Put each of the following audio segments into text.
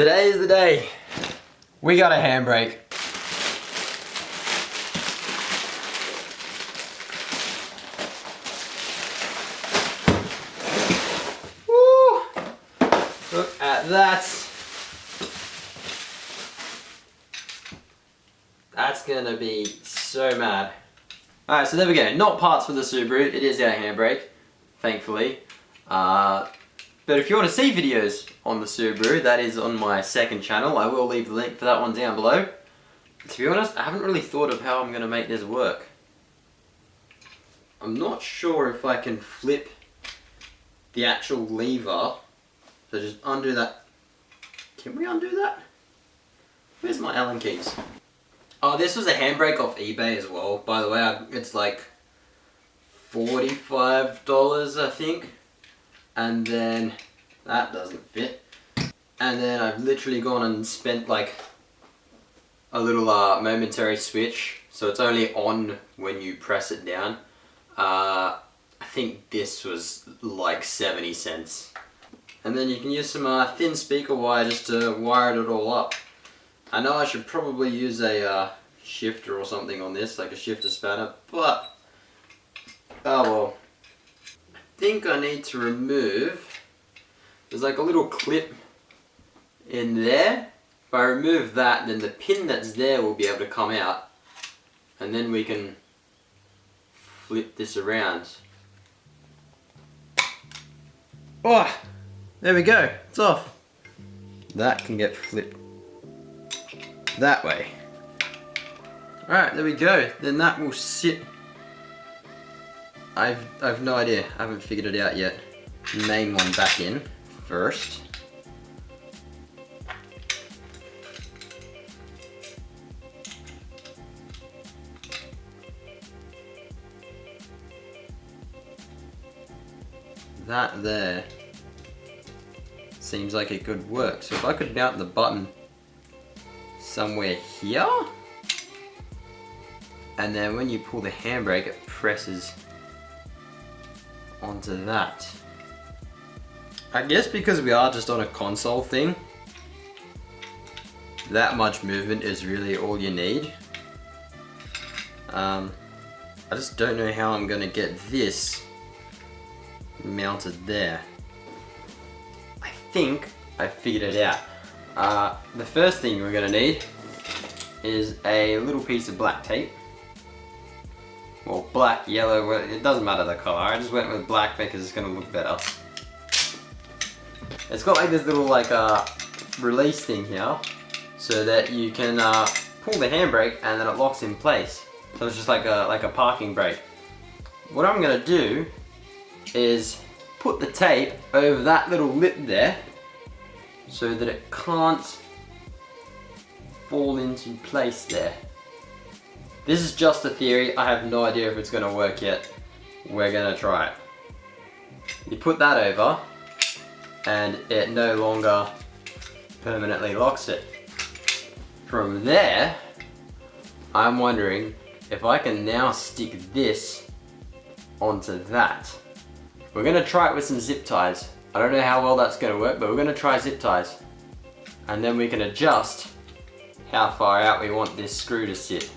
Today is the day. We got a handbrake. Woo! Look at that. That's gonna be so mad. Alright, so there we go. Not parts for the Subaru. It is our handbrake, thankfully. But if you want to see videos on the Subaru, that is on my second channel. I will leave the link for that one down below. To be honest, I haven't really thought of how I'm going to make this work. I'm not sure if I can flip the actual lever. So just undo that. Can we undo that? Where's my Allen keys? Oh, this was a handbrake off eBay as well. By the way, it's like $45, I think. And then that doesn't fit. And then I've literally gone and spent like a little momentary switch. So it's only on when you press it down. I think this was like 70 cents. And then you can use some thin speaker wire just to wire it all up. I know I should probably use a shifter or something on this, like a shifter spanner, but oh well. I think I need to remove, there's like a little clip in there. If I remove that, then the pin that's there will be able to come out, and then we can flip this around. Oh, there we go, it's off. That can get flipped that way. Alright, there we go. Then that will sit. I've no idea. I haven't figured it out yet. Main one back in first. That there seems like it could work. So if I could mount the button somewhere here, and then when you pull the handbrake, it presses onto that. I guess because we are just on a console thing, that much movement is really all you need. I just don't know how I'm gonna get this mounted there. I think I figured it out. The first thing we're gonna need is a little piece of black tape. Well, black, yellow, it doesn't matter the color. I just went with black because it's gonna look better. It's got like this little like release thing here, so that you can pull the handbrake and then it locks in place. So it's just like a parking brake. What I'm gonna do is put the tape over that little lip there, so that it can't fall into place there. This is just a theory. I have no idea if it's going to work yet. We're going to try it. You put that over and it no longer permanently locks it. From there, I'm wondering if I can now stick this onto that. We're going to try it with some zip ties. I don't know how well that's going to work, but we're going to try zip ties. And then we can adjust how far out we want this screw to sit.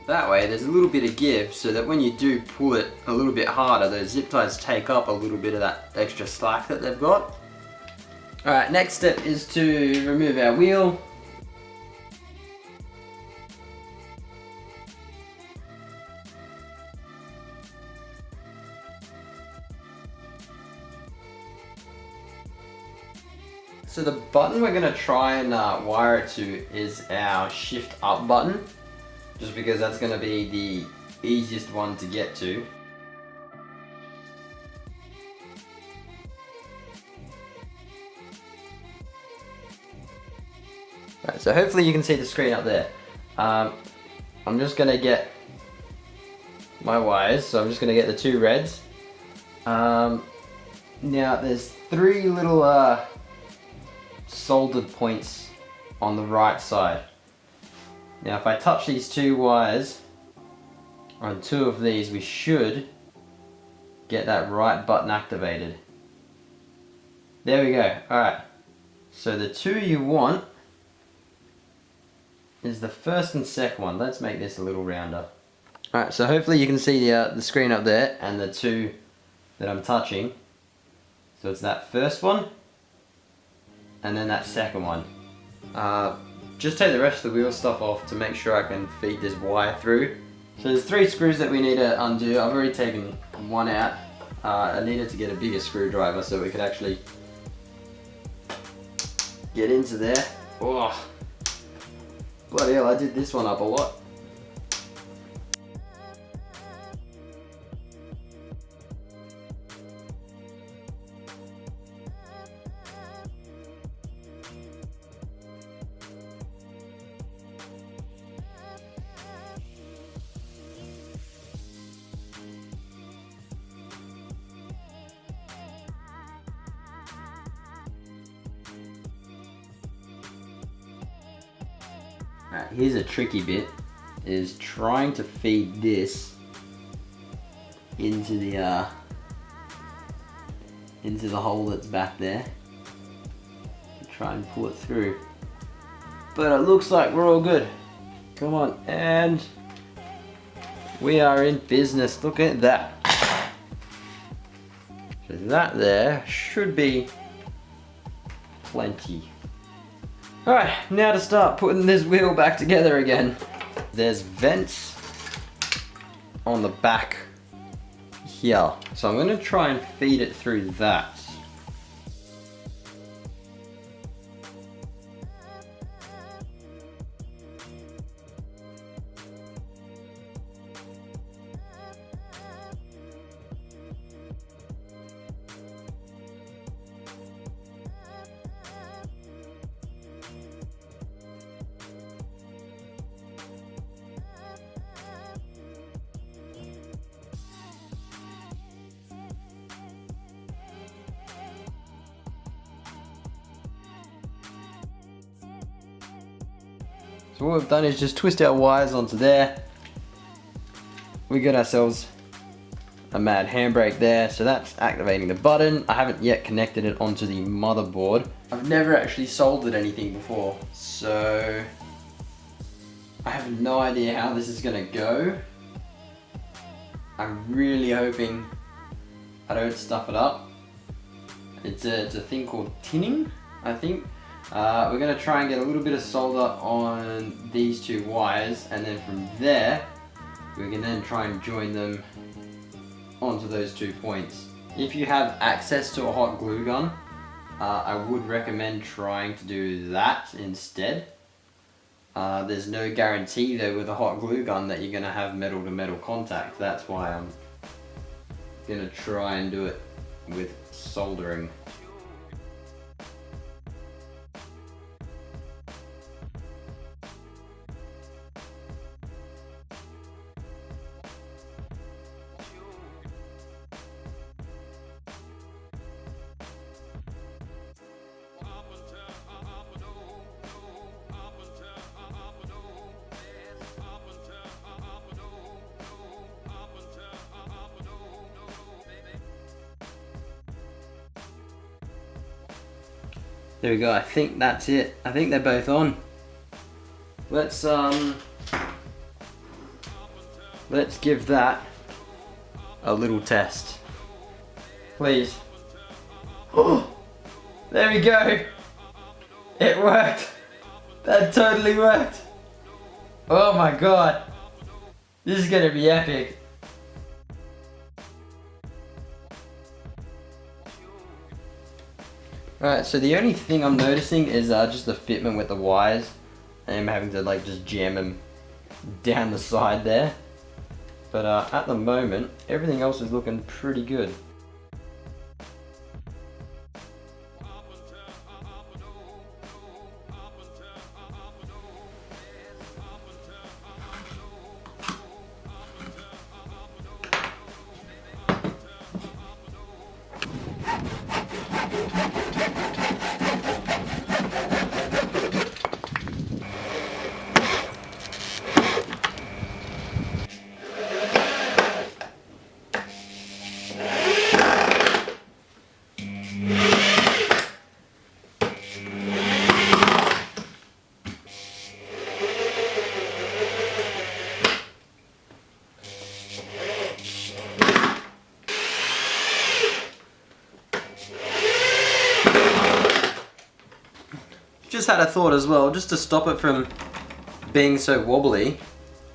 That way there's a little bit of give, so that when you do pull it a little bit harder, those zip ties take up a little bit of that extra slack that they've got. Alright, next step is to remove our wheel. So the button we're going to try and wire it to is our shift up button. Just because that's going to be the easiest one to get to. Right, so hopefully you can see the screen up there. I'm just gonna get my wires, so I'm just gonna get the two reds. Now there's three little soldered points on the right side. Now if I touch these two wires on two of these, we should get that right button activated. There we go. Alright, so the two you want is the first and second one. Let's make this a little rounder. Alright, so hopefully you can see the screen up there and the two that I'm touching. So it's that first one and then that second one. Just take the rest of the wheel stuff off to make sure I can feed this wire through. So there's three screws that we need to undo. I've already taken one out. I needed to get a bigger screwdriver so we could actually get into there. Oh, bloody hell, I did this one up a lot. Alright, here's a tricky bit, is trying to feed this into the hole that's back there. Try and pull it through. But it looks like we're all good. Come on, and we are in business. Look at that. So that there should be plenty. Alright, now to start putting this wheel back together again. There's vents on the back here. So I'm going to try and feed it through that. So what we've done is just twist our wires onto there. We got ourselves a mad handbrake there, so that's activating the button. I haven't yet connected it onto the motherboard. I've never actually soldered anything before, so I have no idea how this is gonna go. I'm really hoping I don't stuff it up. It's a thing called tinning, I think. We're going to try and get a little bit of solder on these two wires, and then from there we can then try and join them onto those 2 points. If you have access to a hot glue gun, I would recommend trying to do that instead. There's no guarantee though with a hot glue gun that you're going to have metal to metal contact. That's why I'm going to try and do it with soldering. There we go, I think that's it. I think they're both on. Let's give that a little test. Please. Oh, there we go. It worked. That totally worked. Oh my god. This is gonna be epic. Alright, so the only thing I'm noticing is just the fitment with the wires. I'm having to like just jam them down the side there. But at the moment, everything else is looking pretty good. just had a thought as well, just to stop it from being so wobbly.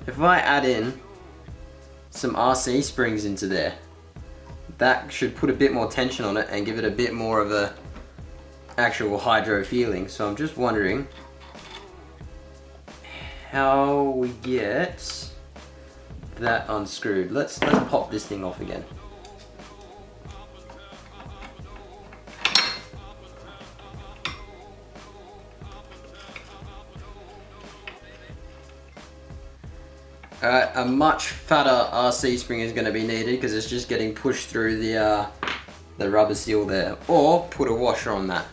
If I add in some RC springs into there, that should put a bit more tension on it and give it a bit more of a actual hydro feeling. So I'm just wondering how we get that unscrewed. Let's pop this thing off again. Alright, a much fatter RC spring is going to be needed because it's just getting pushed through the rubber seal there. Or put a washer on that.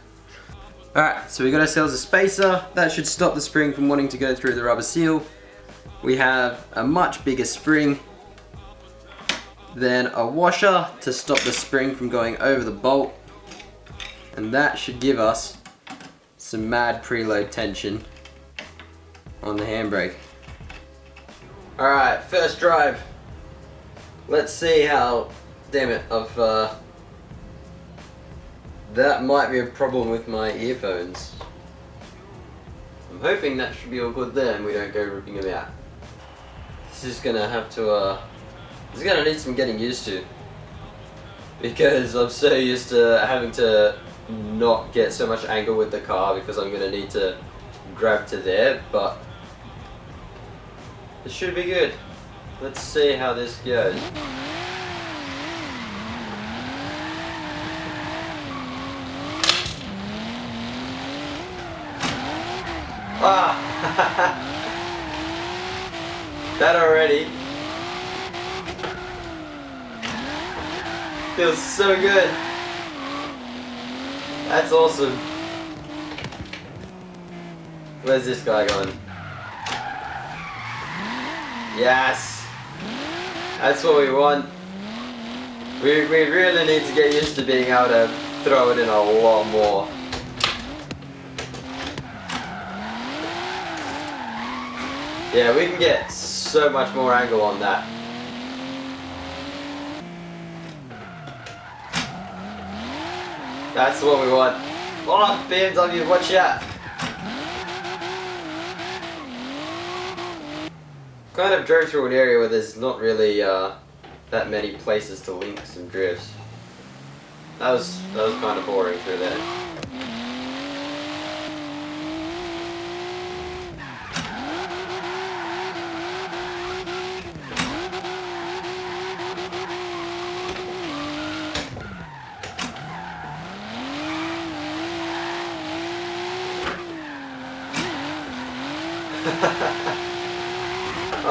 Alright, so we got ourselves a spacer. That should stop the spring from wanting to go through the rubber seal. We have a much bigger spring. Then a washer to stop the spring from going over the bolt. And that should give us some mad preload tension on the handbrake. Alright, first drive. Let's see how, damn it, that might be a problem with my earphones. I'm hoping that should be all good there and we don't go ripping them out. This is gonna have to, this is gonna need some getting used to. Because I'm so used to having to not get so much angle with the car because I'm gonna need to grab to there, but it should be good. Let's see how this goes. Ah! That already feels so good. That's awesome. Where's this guy going? Yes! That's what we want. We really need to get used to being able to throw it in a lot more. Yeah, we can get so much more angle on that. That's what we want. Oh, BMW, watch out! Kind of drove through an area where there's not really that many places to link some drifts. That was kind of boring through there.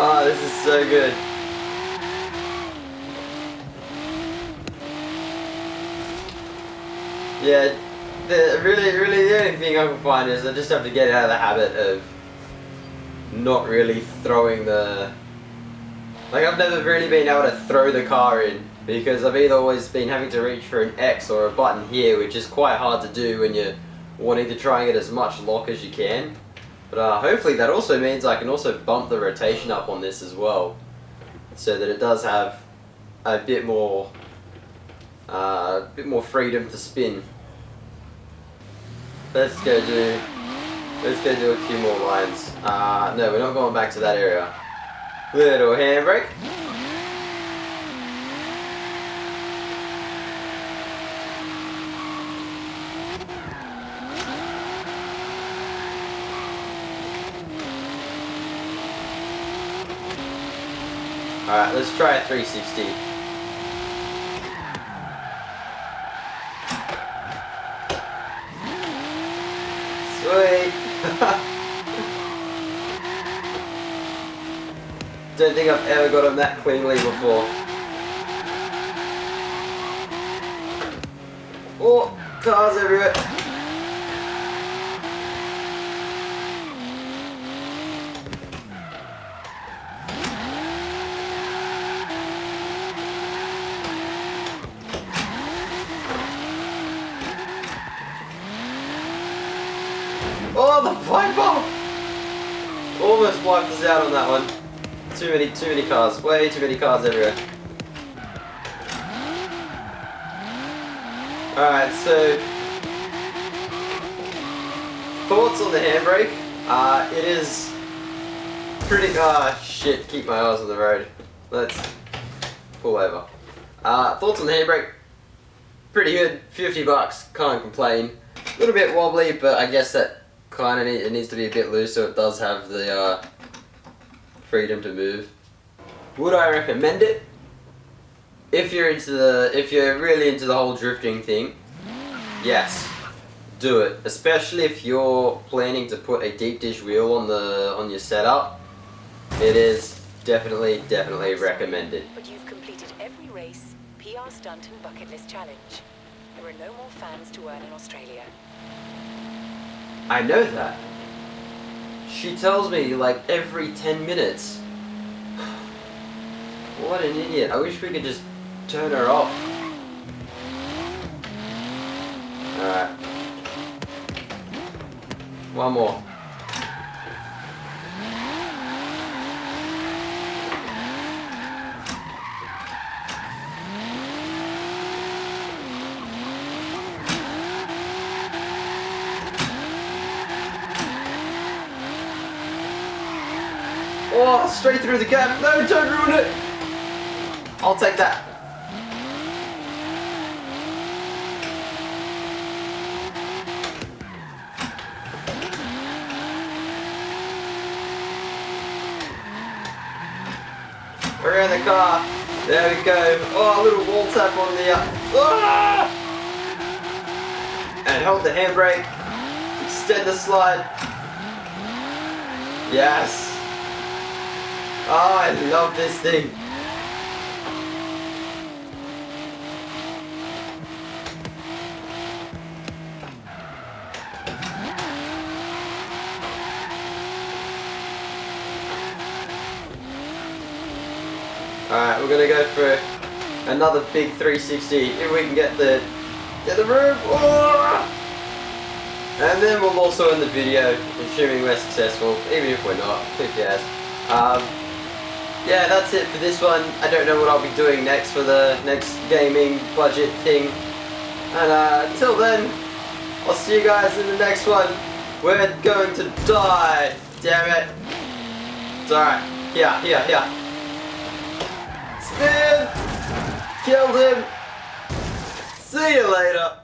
Oh, this is so good. Yeah, the only thing I can find is I just have to get out of the habit of not really throwing the... Like, I've never really been able to throw the car in because I've either always been having to reach for an X or a button here, which is quite hard to do when you're wanting to try and get as much lock as you can. But hopefully that also means I can also bump the rotation up on this as well, so that it does have a bit more freedom to spin. Let's go do a few more lines. No, we're not going back to that area. Little handbrake. Alright, let's try a 360. Sweet! Don't think I've ever got him that cleanly before. Oh, cars everywhere! Oh, the flight bomb! Almost wiped us out on that one. Too many cars. Way too many cars everywhere. Alright, so thoughts on the handbrake? It is pretty. Shit! Keep my eyes on the road. Let's pull over. Thoughts on the handbrake? Pretty good. $50. Can't complain. A little bit wobbly, but I guess that kind of it needs to be a bit loose so it does have the freedom to move. Would I recommend it? If you're really into the whole drifting thing, yes, do it. Especially if you're planning to put a deep dish wheel on your setup. It is definitely recommended. But you've completed every race, PR stunt and bucket list challenge. There are no more fans to earn in Australia. I know that. She tells me like every 10 minutes. What an idiot. I wish we could just turn her off. Alright. One more. Oh, straight through the gap. No, don't ruin it. I'll take that. Around the car. There we go. Oh, a little wall tap on the and hold the handbrake. Extend the slide. Yes. Oh, I love this thing. Alright, we're gonna go for another big 360 if we can get the room. Oh! And then we'll also end the video, assuming we're successful, even if we're not, who cares. Yeah, that's it for this one. I don't know what I'll be doing next for the next gaming budget thing. And until then, I'll see you guys in the next one. We're going to die. Damn it. It's alright. Here. Spin! Killed him! See you later!